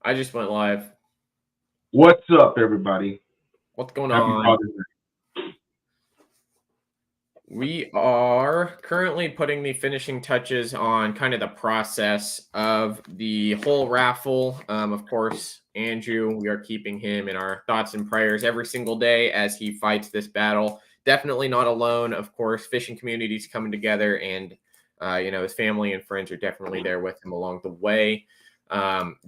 I just went live. What's up, everybody? What's going Happy on? Father's Day. We are currently putting the finishing touches on kind of the process of the whole raffle. Of course, Andrew, we are keeping him in our thoughts and prayers every single day as he fights this battle. Definitely not alone. Of course, fishing communities coming together, and his family and friends are definitely there with him along the way.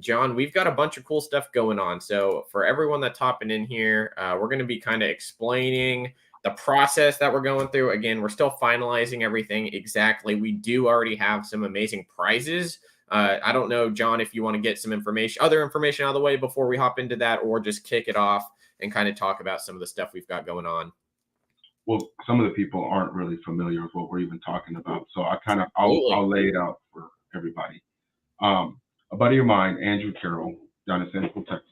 John, we've got a bunch of cool stuff going on. So for everyone that's hopping in here, we're going to be kind of explaining the process that we're going through. Again, we're still finalizing everything exactly. We do already have some amazing prizes. I don't know, John, if you want to get some other information out of the way before we hop into that, or just kick it off and kind of talk about some of the stuff we've got going on. Well, some of the people aren't really familiar with what we're even talking about, so Absolutely. I'll lay it out for everybody. A buddy of mine, Andrew Carrell, down in Central Texas.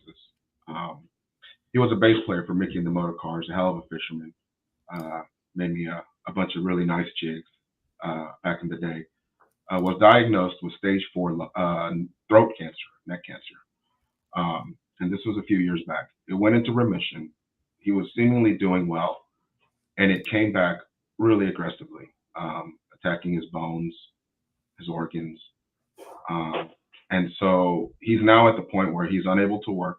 He was a bass player for Mickey and the Motor Cars, a hell of a fisherman. Made me a bunch of really nice jigs back in the day. Was diagnosed with stage 4 throat cancer, neck cancer. And this was a few years back. It went into remission. He was seemingly doing well, and it came back really aggressively, attacking his bones, his organs. Um, and so he's now at the point where he's unable to work.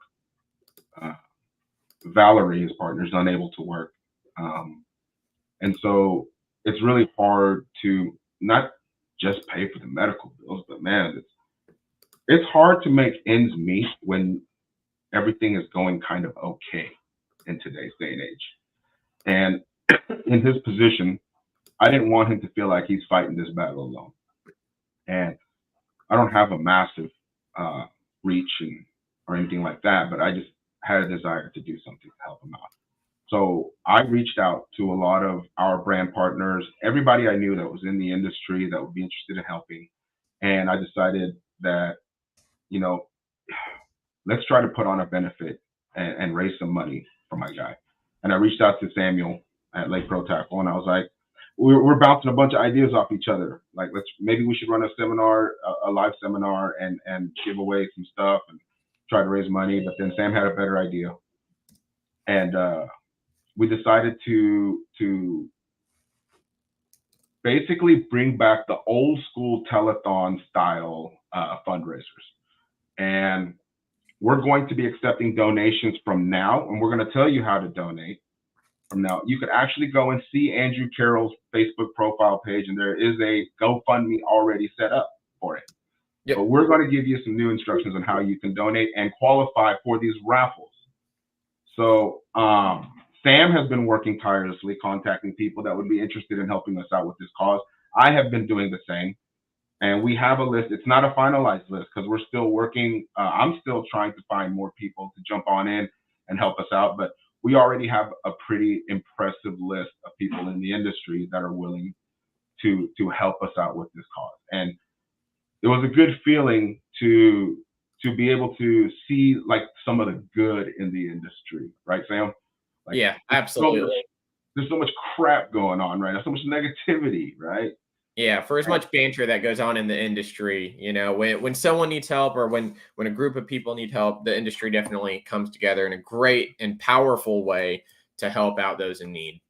Uh, Valerie, his partner, is unable to work. Um, and so it's really hard to not just pay for the medical bills, but man, it's hard to make ends meet when everything is going kind of okay in today's day and age. And in his position, I didn't want him to feel like he's fighting this battle alone. And I don't have a massive uh, reach or anything like that, but I just had a desire to do something to help him out. So I reached out to a lot of our brand partners, everybody I knew that was in the industry that would be interested in helping. And I decided that, you know, let's try to put on a benefit and raise some money for my guy. And I reached out to Samuel at Lake Pro Tackle, and I was like, we're bouncing a bunch of ideas off each other. Like, maybe we should run a seminar, a live seminar, and give away some stuff and try to raise money. But then Sam had a better idea, and we decided to basically bring back the old school telethon style fundraisers. And we're going to be accepting donations from now, and we're going to tell you how to donate from now. You could actually go and see Andrew Carroll's Facebook profile page, and there is a GoFundMe already set up for it. Yep. But we're going to give you some new instructions on how you can donate and qualify for these raffles. So Sam has been working tirelessly, contacting people that would be interested in helping us out with this cause. I have been doing the same. And we have a list. It's not a finalized list because we're still working. I'm still trying to find more people to jump on in and help us out. But we already have a pretty impressive list of people in the industry that are willing to help us out with this cause. And it was a good feeling to be able to see like some of the good in the industry, right, Sam? Like, Yeah, absolutely. There's so much crap going on right now, so much negativity, right? Yeah, for as much banter that goes on in the industry, when someone needs help, or when a group of people need help, the industry definitely comes together in a great and powerful way to help out those in need.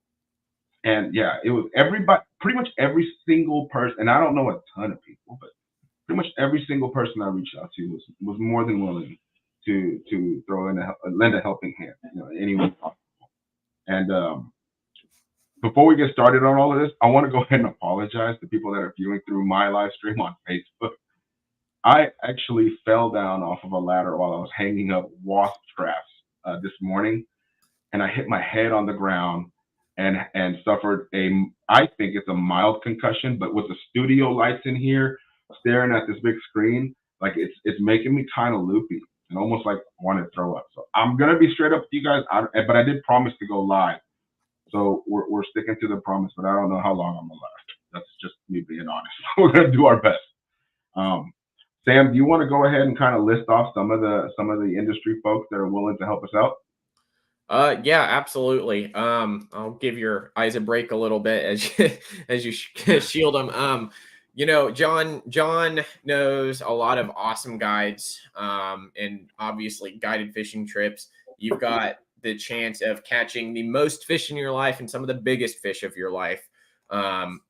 And yeah, it was everybody, pretty much every single person, and I don't know a ton of people, but pretty much every single person I reached out to was more than willing to throw in lend a helping hand, anyone possible. And before we get started on all of this, I want to go ahead and apologize to people that are viewing through my live stream on Facebook. I actually fell down off of a ladder while I was hanging up wasp traps this morning, and I hit my head on the ground and suffered I think it's a mild concussion, but with the studio lights in here, staring at this big screen, like it's making me kind of loopy and almost like want to throw up. So I'm gonna be straight up with you guys, but I did promise to go live. So we're sticking to the promise, but I don't know how long I'm gonna last. That's just me being honest. We're gonna do our best. Sam, do you want to go ahead and kind of list off some of the industry folks that are willing to help us out? Yeah, absolutely. I'll give your eyes a break a little bit as you shield them. You know, John knows a lot of awesome guides, and obviously guided fishing trips. You've got the chance of catching the most fish in your life and some of the biggest fish of your life.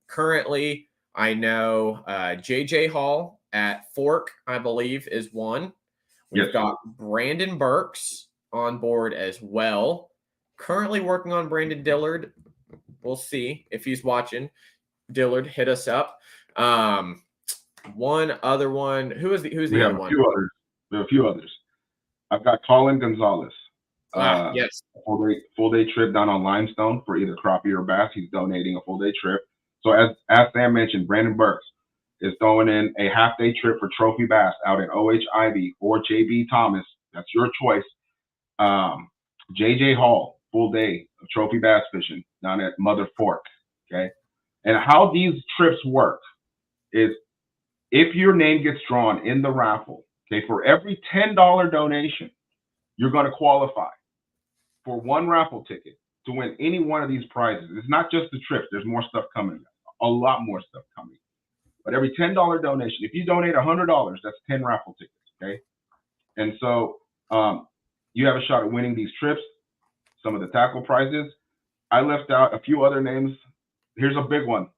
Currently, I know JJ Hall at Fork, I believe, is one. Yes. We've got Brandon Burks on board as well. Currently working on Brandon Dillard. We'll see if he's watching. Dillard, hit us up. One other one. Who's We the have other a one? few others. We have a few others. I've got Colin Gonzalez. Yes. Full day trip down on Limestone for either crappie or bass. He's donating a full day trip. So as Sam mentioned, Brandon Burks is throwing in a half day trip for trophy bass out at OH Ivy or JB Thomas. That's your choice. JJ Hall, full day of trophy bass fishing down at Mother Fork. Okay. And how these trips work is if your name gets drawn in the raffle, okay, for every $10 donation, you're going to qualify for one raffle ticket to win any one of these prizes. It's not just the trips. There's more stuff coming. A lot more stuff coming. But every $10 donation, if you donate $100, that's 10 raffle tickets, okay? And so you have a shot at winning these trips, some of the tackle prizes. I left out a few other names. Here's a big one.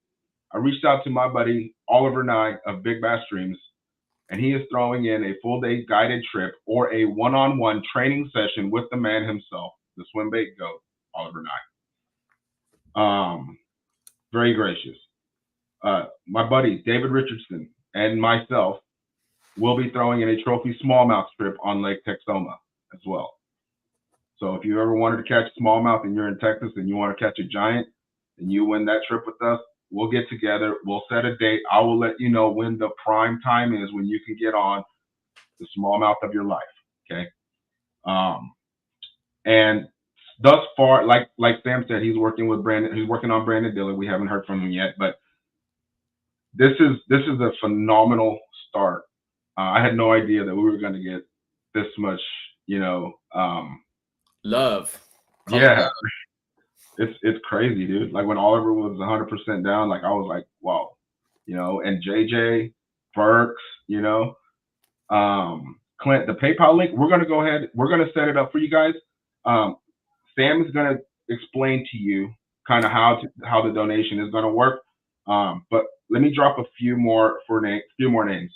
I reached out to my buddy Oliver Nye of Big Bass Streams, and he is throwing in a full day guided trip or a one-on-one training session with the man himself, the swim bait goat, Oliver Nye. Very gracious. My buddy David Richardson and myself will be throwing in a trophy smallmouth trip on Lake Texoma as well. So if you ever wanted to catch smallmouth and you're in Texas and you want to catch a giant and you win that trip with us, we'll get together. We'll set a date. I will let you know when the prime time is when you can get on the smallmouth of your life. Okay. And thus far, like Sam said, he's working with Brandon. He's working on Brandon Dillard. We haven't heard from him yet, but this is a phenomenal start. I had no idea that we were going to get this much, Love. Yeah, it's crazy, dude. Like when Oliver was 100% down, like I was like, wow, and JJ Burks, Clint, the PayPal link. We're gonna go ahead. We're gonna set it up for you guys. Sam is gonna explain to you kind of how the donation is gonna work. But let me drop a few more names.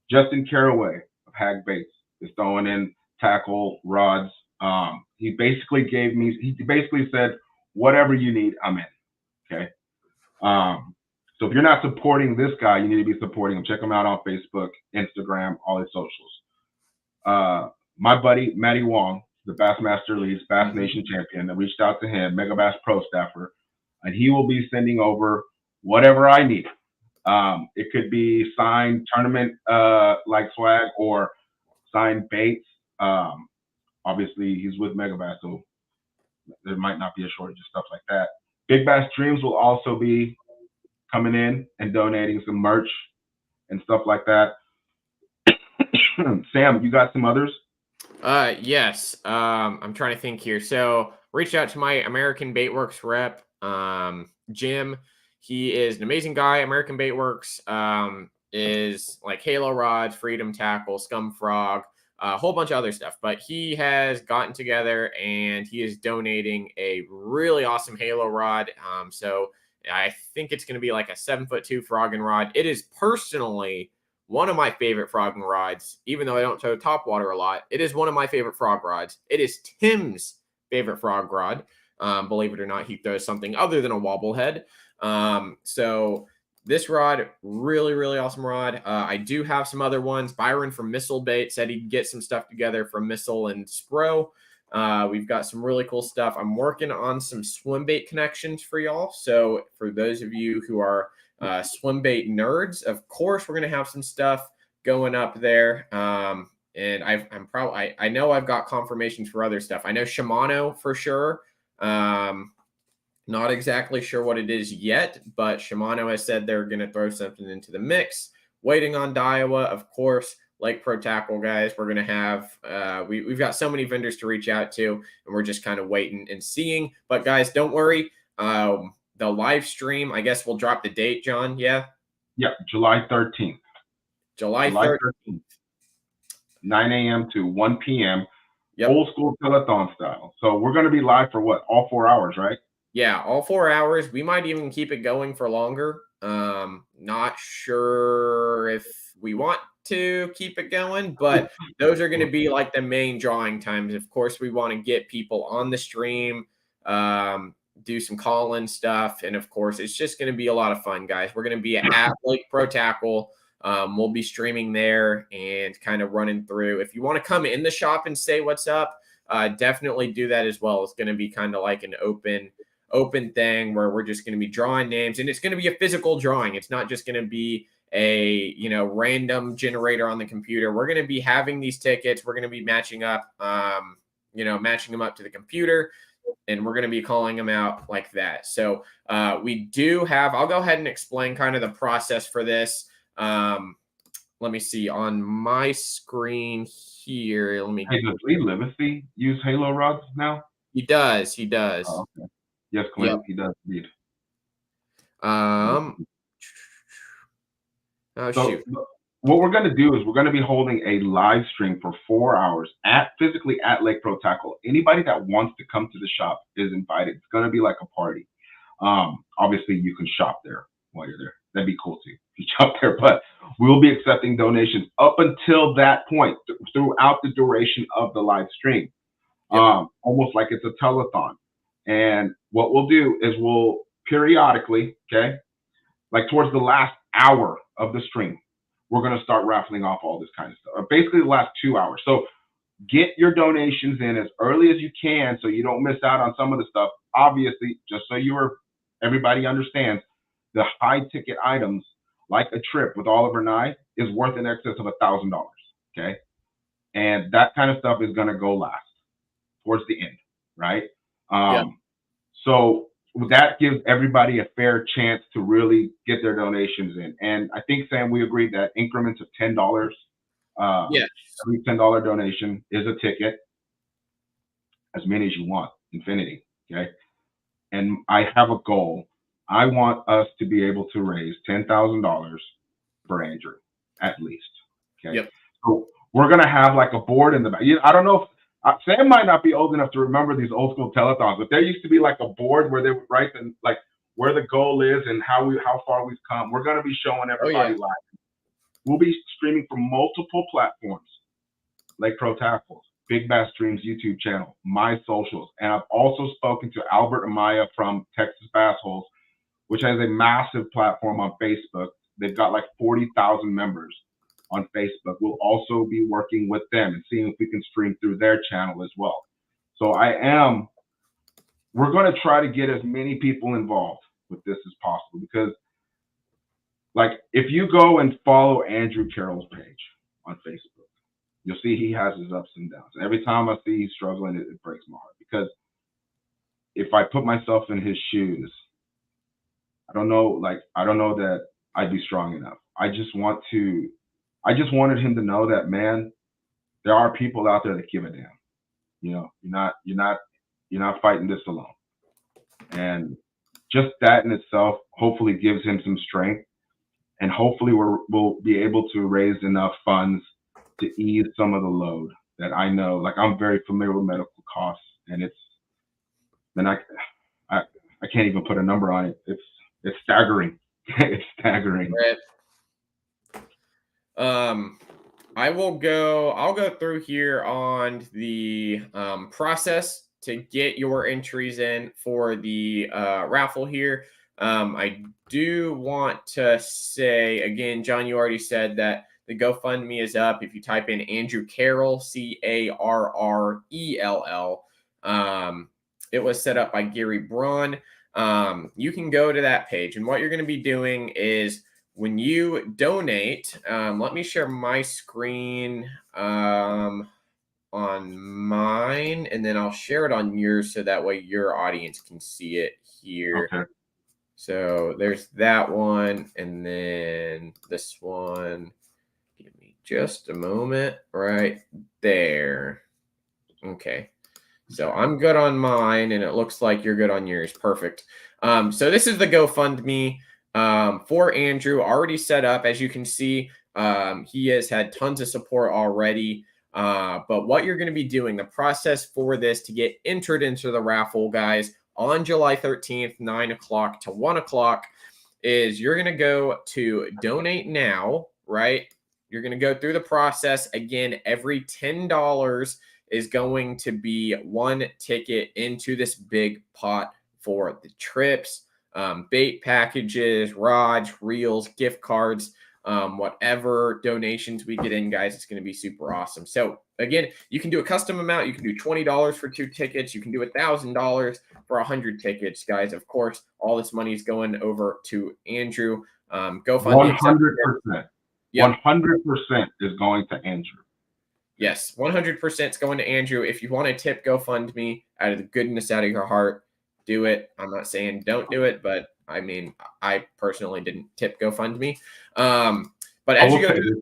Justin Caraway of Hag Baits is throwing in tackle rods. He basically said, whatever you need, I'm in. Okay. So if you're not supporting this guy, you need to be supporting him. Check him out on Facebook, Instagram, all his socials. My buddy, Matty Wong, the Bassmaster League's Bass Nation champion, I reached out to him, Mega Bass Pro staffer, and he will be sending over whatever I need. It could be signed tournament like swag or signed baits. Obviously, he's with Mega Bass, so there might not be a shortage of stuff like that. Big Bass Dreams will also be coming in and donating some merch and stuff like that. Sam, you got some others? Yes. I'm trying to think here. So reached out to my American Baitworks rep, Jim. He is an amazing guy. American Baitworks is like Halo Rods, Freedom Tackle, Scum Frog, a whole bunch of other stuff. But he has gotten together and he is donating a really awesome Halo rod. So I think it's going to be like a 7'2" frogging rod. It is personally one of my favorite frogging rods, even though I don't tow topwater a lot. It is one of my favorite frog rods. It is Tim's favorite frog rod. Believe it or not, he throws something other than a wobble head. So this rod, really, really awesome rod. I do have some other ones. Byron from Missile Bait said he'd get some stuff together from Missile and Spro. We've got some really cool stuff. I'm working on some swim bait connections for y'all. So for those of you who are swim bait nerds, of course, we're going to have some stuff going up there. And I know I've got confirmations for other stuff. I know Shimano for sure. Not exactly sure what it is yet, but Shimano has said they're going to throw something into the mix. Waiting on Daiwa, of course. Lake Pro Tackle guys, we're going to have, we've got so many vendors to reach out to, and we're just kind of waiting and seeing. But guys, don't worry. The live stream, I guess we'll drop the date, John. Yeah. Yeah, July 13th. July July 13th. 13th, 9 a.m. to 1 p.m. Yep. Old school telethon style. So we're going to be live for what? All 4 hours, right? Yeah, all 4 hours. We might even keep it going for longer. Not sure if we want to keep it going, but those are going to be like the main drawing times. Of course, we want to get people on the stream, do some call-in stuff, and of course, it's just going to be a lot of fun, guys. We're going to be at Lake Pro Tackle. We'll be streaming there and kind of running through. If you want to come in the shop and say what's up, definitely do that as well. It's going to be kind of like an open thing where we're just going to be drawing names, and it's going to be a physical drawing. It's not just going to be a random generator on the computer. We're going to be having these tickets. We're going to be matching up matching them up to the computer, and we're going to be calling them out like that. So we do have, I'll go ahead and explain kind of the process for this. Let me see on my screen here. Let me. Hey, does Lee Livesey use Halo rods now? He does. Oh, okay. Yes, Clint, Yep. he does indeed. Oh, shoot. What we're going to do is we're going to be holding a live stream for 4 hours physically at Lake Pro Tackle. Anybody that wants to come to the shop is invited. It's going to be like a party. Obviously, you can shop there while you're there. That'd be cool too if you shop there. But we'll be accepting donations up until that point throughout the duration of the live stream. Yep. Almost like it's a telethon. And what we'll do is we'll periodically, okay, like towards the last hour of the stream, we're going to start raffling off all this kind of stuff. Or basically the last 2 hours. So get your donations in as early as you can so you don't miss out on some of the stuff. Obviously, just so everybody understands, the high ticket items like a trip with Oliver and I is worth in excess of $1,000. Okay. And that kind of stuff is going to go last towards the end, right? So that gives everybody a fair chance to really get their donations in. And I think, Sam, we agreed that increments of $10, Yes. every $10 donation is a ticket, as many as you want, infinity, okay? And I have a goal. I want us to be able to raise $10,000 for Andrew, at least, okay? Yep. So we're going to have like a board in the back. I don't know if Sam might not be old enough to remember these old school telethons, but there used to be like a board where they would write like where the goal is and how far we've come. We're going to be showing everybody live. We'll be streaming from multiple platforms, Lake Pro Tackles, Big Bass Streams YouTube channel, my socials, and I've also spoken to Albert Amaya from Texas Bass Holes, which has a massive platform on Facebook. They've got like 40,000 members on Facebook. We'll also be working with them and seeing if we can stream through their channel as well. So we're going to try to get as many people involved with this as possible, because like if you go and follow Andrew Carroll's page on Facebook, you'll see he has his ups and downs. Every time I see he's struggling, it breaks my heart, because if I put myself in his shoes, I don't know that I'd be strong enough. I just wanted him to know that, man, there are people out there that give a damn. You're not fighting this alone. And just that in itself hopefully gives him some strength, and hopefully we'll be able to raise enough funds to ease some of the load that I know. Like, I'm very familiar with medical costs, and I can't even put a number on it. It's staggering. It's staggering. Right. I'll go through here on the process to get your entries in for the raffle here. I do want to say again, John, you already said that the GoFundMe is up. If you type in Andrew Carrell, Carrell, it was set up by Gary Braun. You can go to that page, and what you're going to be doing is, when you donate, let me share my screen on mine, and then I'll share it on yours so that way your audience can see it here. Okay. So there's that one, and then this one. Give me just a moment right there. Okay. So I'm good on mine, and it looks like you're good on yours. Perfect. So this is the GoFundMe. for Andrew already set up. As you can see, he has had tons of support already. But what you're going to be doing, the process for this to get entered into the raffle, guys, on July 13th, 9 o'clock to 1 o'clock, is you're going to go to donate now, right? You're going to go through the process. Again, every $10 is going to be one ticket into this big pot for the trips, bait packages, rods, reels, gift cards, whatever donations we get in, guys. It's going to be super awesome. So again, you can do a custom amount. You can do $20 for 2 tickets. You can do $1,000 for 100 tickets, guys. Of course, all this money is going over to Andrew. GoFundMe. 100%. Yep. 100% is going to Andrew. Yes, 100% is going to Andrew. If you want to tip GoFundMe out of the goodness out of your heart, do it. I'm not saying don't do it, but I mean, I personally didn't tip GoFundMe. But as you go through,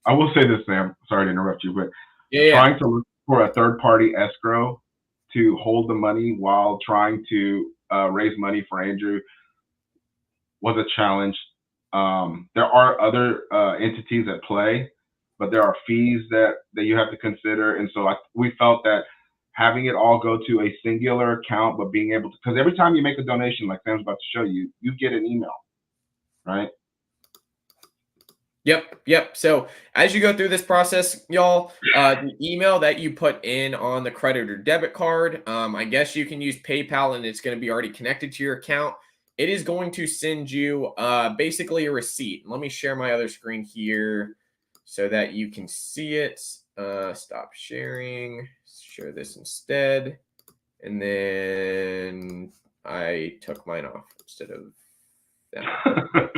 I will say this, Sam. Sorry to interrupt you, but yeah. trying to look for a third-party escrow to hold the money while trying to raise money for Andrew was a challenge. There are other entities at play, but there are fees that you have to consider. And so we felt that having it all go to a singular account, but being able to, because every time you make a donation, like Sam's about to show you, you get an email, right? Yep. So as you go through this process, y'all, the email that you put in on the credit or debit card, I guess you can use PayPal and it's going to be already connected to your account. It is going to send you basically a receipt. Let me share my other screen here so that you can see it. Stop sharing. Share this instead. And then I took mine off instead of that.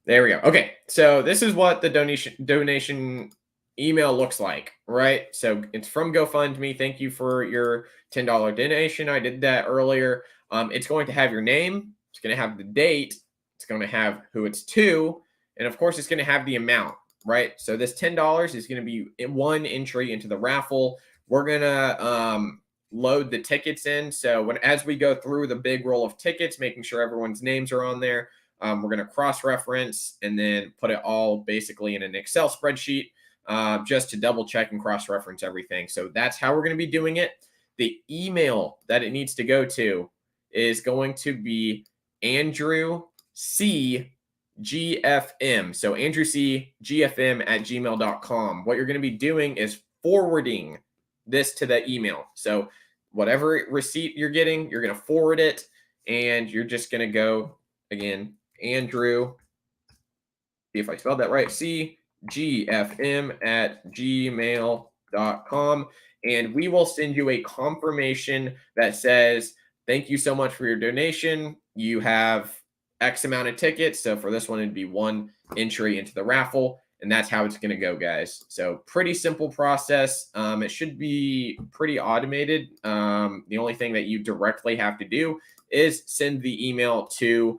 There we go. Okay, so this is what the donation email looks like, right? So it's from GoFundMe. Thank you for your $10 donation. I did that earlier. It's going to have your name. It's going to have the date. It's going to have who it's to. And of course, it's going to have the amount, right? So this $10 is going to be one entry into the raffle. We're going to load the tickets in. So as we go through the big roll of tickets, making sure everyone's names are on there, we're going to cross-reference and then put it all basically in an Excel spreadsheet just to double check and cross-reference everything. So that's how we're going to be doing it. The email that it needs to go to is going to be Andrew C. GFM. So Andrew C. GFM at gmail.com. What you're going to be doing is forwarding this to the email. So whatever receipt you're getting, you're going to forward it, and you're just going to go, again, Andrew, see if I spelled that right, CGFM at gmail.com. And we will send you a confirmation that says, thank you so much for your donation. You have X amount of tickets. So for this one, it'd be one entry into the raffle. And that's how it's going to go, guys. So pretty simple process. It should be pretty automated. The only thing that you directly have to do is send the email to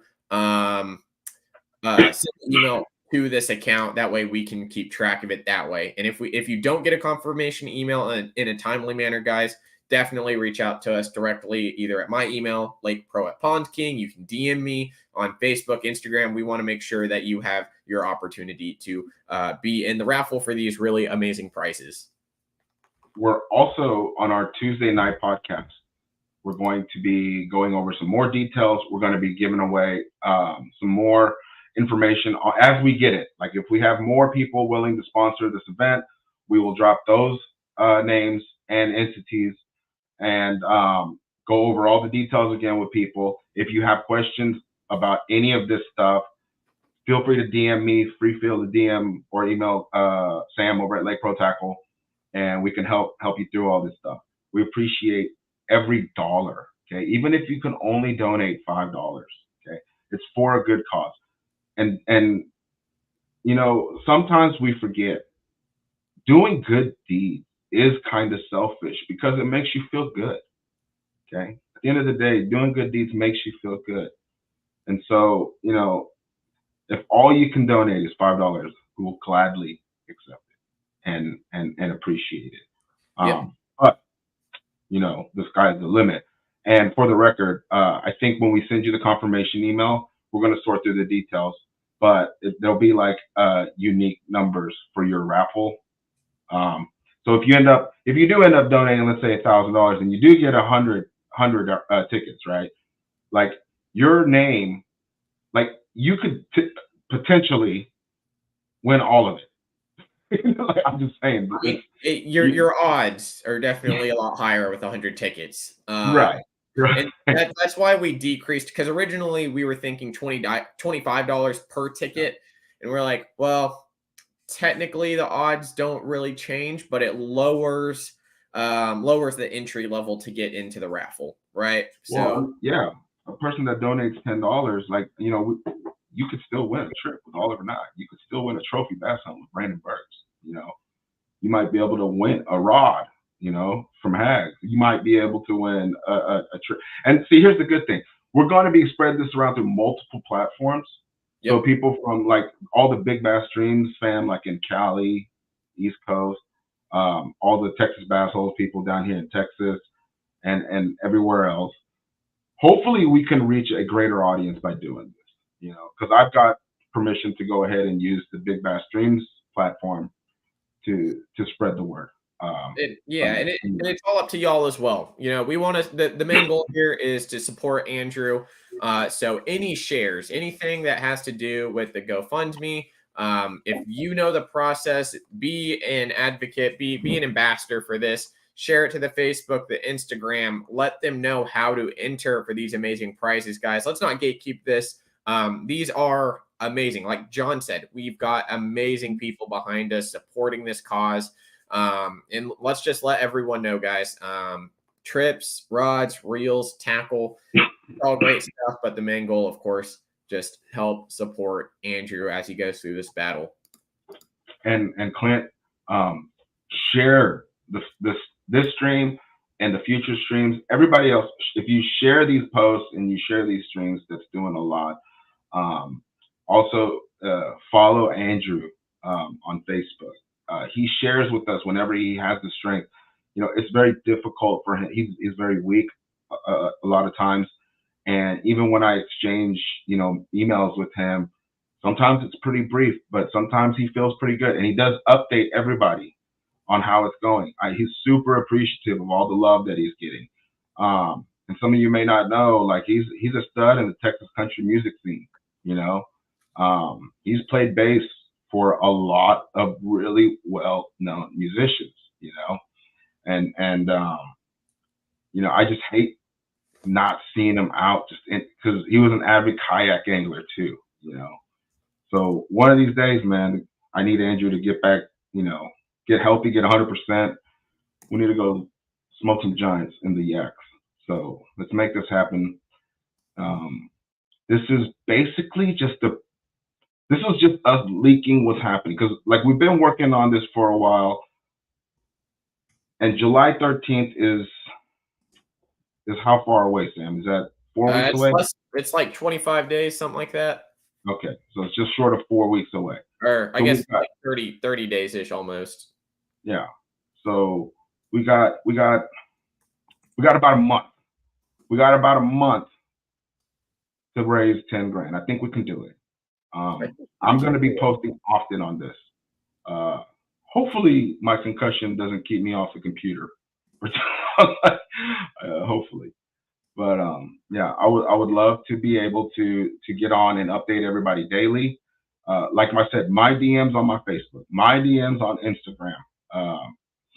this account. That way we can keep track of it that way. And if you don't get a confirmation email in a timely manner, guys, definitely reach out to us directly, either at my email, lakepro@pondking. You can DM me on Facebook, Instagram. We want to make sure that you have your opportunity to be in the raffle for these really amazing prizes. We're also on our Tuesday night podcast. We're going to be going over some more details. We're going to be giving away some more information as we get it. Like if we have more people willing to sponsor this event, we will drop those names and entities and go over all the details again with people. If you have questions about any of this stuff, feel free to DM me, free feel to DM or email Sam over at Lake Pro Tackle, and we can help you through all this stuff. We appreciate every dollar, okay? Even if you can only donate $5, okay? It's for a good cause. And you know, sometimes we forget doing good deeds is kind of selfish because it makes you feel good, okay? At the end of the day, doing good deeds makes you feel good. And so, you know, if all you can donate is $5, we will gladly accept it and appreciate it. Yep. But you know, the sky's the limit. And for the record, I think when we send you the confirmation email, we're going to sort through the details, but there'll be like unique numbers for your raffle. So if you do end up donating, let's say $1,000, and you do get 100 tickets, right? Like your name, like you could potentially win all of it. Like, I'm just saying, your odds are definitely a lot higher with 100 tickets. right. And that's why we decreased, because originally we were thinking $25 per ticket, and we're like, well, technically the odds don't really change, but it lowers the entry level to get into the raffle, right? Well, yeah, a person that donates $10, like you could still win a trip with Oliver Nye. You could still win a trophy bass hunt with Brandon Burks. You might be able to win a rod, from Hags. You might be able to win a trip. And see, here's the good thing: we're going to be spreading this around through multiple platforms. Yep. So people from like all the Big Bass Streams fam, like in Cali, East Coast, all the Texas Bass Holes people down here in Texas, and everywhere else. Hopefully, we can reach a greater audience by doing this. Because I've got permission to go ahead and use the Big Bass Streams platform to spread the word. And it's all up to y'all as well. We want to. The main goal here is to support Andrew. So any shares, anything that has to do with the GoFundMe, if you know the process, be an advocate, be an ambassador for this. Share it to the Facebook, the Instagram. Let them know how to enter for these amazing prizes, guys. Let's not gatekeep this. These are amazing. Like John said, we've got amazing people behind us supporting this cause. And let's just let everyone know, guys, trips, rods, reels, tackle, all great stuff. But the main goal, of course, just help support Andrew as he goes through this battle. And Clint, share this stream and the future streams. Everybody else, if you share these posts and you share these streams, that's doing a lot. Also, follow Andrew on Facebook. He shares with us whenever he has the strength. It's very difficult for him. He's very weak a lot of times. And even when I exchange, emails with him, sometimes it's pretty brief, but sometimes he feels pretty good. And he does update everybody on how it's going. He's super appreciative of all the love that he's getting. And some of you may not know, like he's a stud in the Texas country music scene. He's played bass for a lot of really well-known musicians. And I just hate not seeing him out, just because he was an avid kayak angler too. So one of these days, man, I need Andrew to get back. Get healthy, get 100%. We need to go smoke some giants in the yaks. So let's make this happen. This is basically this was just us leaking what's happening, because like we've been working on this for a while, and July 13th is how far away, Sam? Is that 4 weeks away? It's like 25 days, something like that. Okay, so it's just short of 4 weeks away. Or I guess like 30 days ish almost. Yeah. So we got about a month. We got about a month to raise 10 grand. I think we can do it. I'm going to be posting often on this. Hopefully my concussion doesn't keep me off the computer. Hopefully. But yeah, I would love to be able to get on and update everybody daily. Like I said, my DMs on my Facebook, my DMs on Instagram,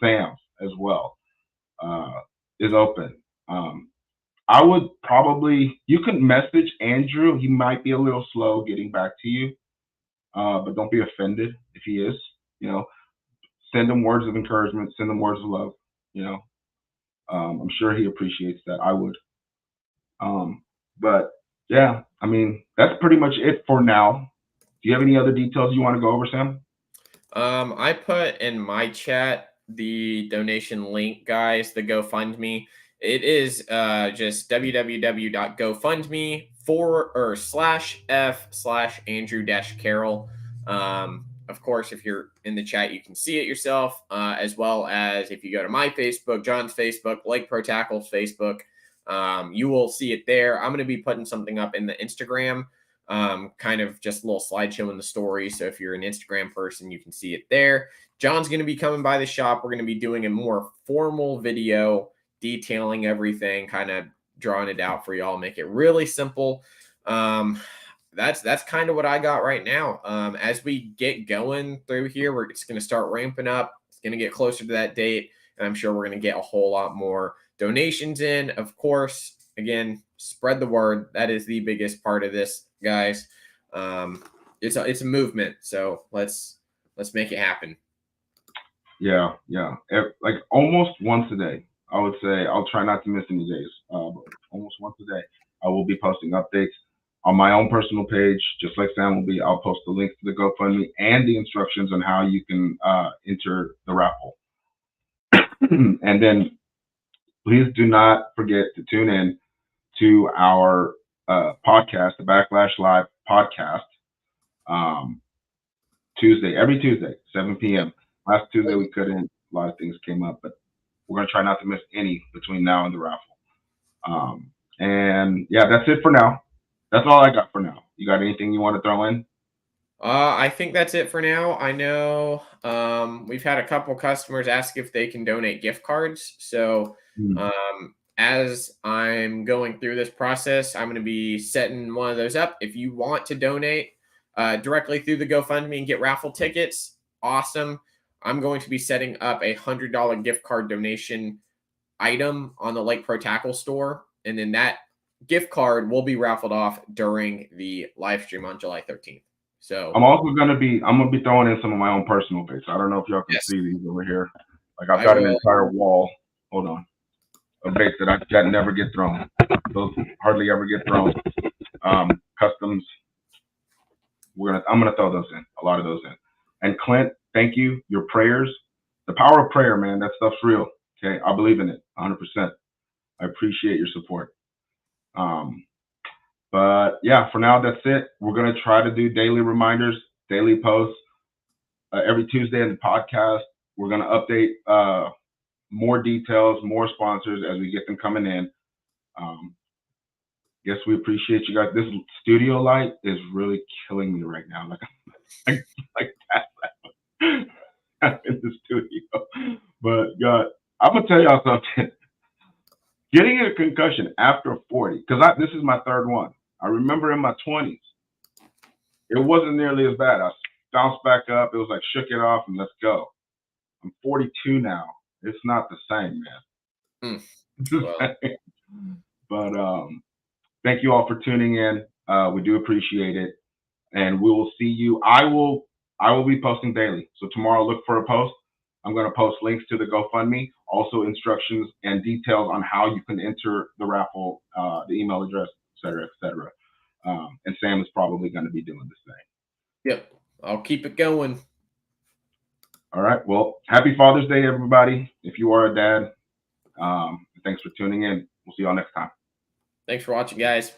Sam's as well, is open. I would you can message Andrew. He might be a little slow getting back to you, but don't be offended if he is. Send him words of encouragement, send him words of love. I'm sure he appreciates that. I would. But yeah, I mean, that's pretty much it for now. Do you have any other details you want to go over, Sam? I put in my chat the donation link, guys, the GoFundMe. It is just www.gofundme/f/Andrew-Carrell. Of course, if you're in the chat, you can see it yourself, as well as if you go to my Facebook, John's Facebook, Lake Pro Tackle's Facebook, you will see it there. I'm going to be putting something up in the Instagram kind of just a little slideshow in the story. So if you're an Instagram person, you can see it there. John's going to be coming by the shop. We're going to be doing a more formal video detailing everything, kind of drawing it out for y'all, make it really simple. That's kind of what I got right now. As we get going through here, we're just going to start ramping up. It's going to get closer to that date, and I'm sure we're going to get a whole lot more donations in. Of course, again, spread the word. That is the biggest part of this, guys. It's a movement, so let's make it happen. Yeah. Like almost once a day, I would say. I'll try not to miss any days. But almost once a day, I will be posting updates on my own personal page, just like Sam will be. I'll post the link to the GoFundMe and the instructions on how you can enter the raffle. And then please do not forget to tune in to our podcast, the Backlash Live podcast, every Tuesday, 7 p.m. Last Tuesday we couldn't. A lot of things came up, but we're going to try not to miss any between now and the raffle. And yeah, that's it for now. That's all I got for now. You got anything you want to throw in? I think that's it for now. I know we've had a couple customers ask if they can donate gift cards. So as I'm going through this process, I'm going to be setting one of those up. If you want to donate directly through the GoFundMe and get raffle tickets, awesome. I'm going to be setting up a $100 gift card donation item on the Lake Pro Tackle store. And then that gift card will be raffled off during the live stream on July 13th. So I'm gonna be throwing in some of my own personal bits. I don't know if y'all can see these over here. Like I've got an entire wall. Hold on. Of baits that never get thrown. Those hardly ever get thrown. Customs. I'm gonna throw those in. A lot of those in. And Clint, thank you. Your prayers. The power of prayer, man. That stuff's real. Okay. I believe in it 100%. I appreciate your support. But yeah, for now, that's it. We're going to try to do daily reminders, daily posts every Tuesday in the podcast. We're going to update more details, more sponsors as we get them coming in. Guess we appreciate you guys. This studio light is really killing me right now. Like that in the studio. But God, I'm going to tell y'all something. Getting a concussion after 40, because this is my third one. I remember in my 20s, it wasn't nearly as bad. I bounced back up. It was like shook it off and let's go. I'm 42 now. It's not the same, man. Well. But thank you all for tuning in. We do appreciate it, and we will see you. I will be posting daily. So tomorrow, look for a post. I'm going to post links to the GoFundMe, also instructions and details on how you can enter the raffle, the email address, et cetera, et cetera. And Sam is probably going to be doing the same. Yep. I'll keep it going. All right. Well, happy Father's Day, everybody. If you are a dad, thanks for tuning in. We'll see y'all next time. Thanks for watching, guys.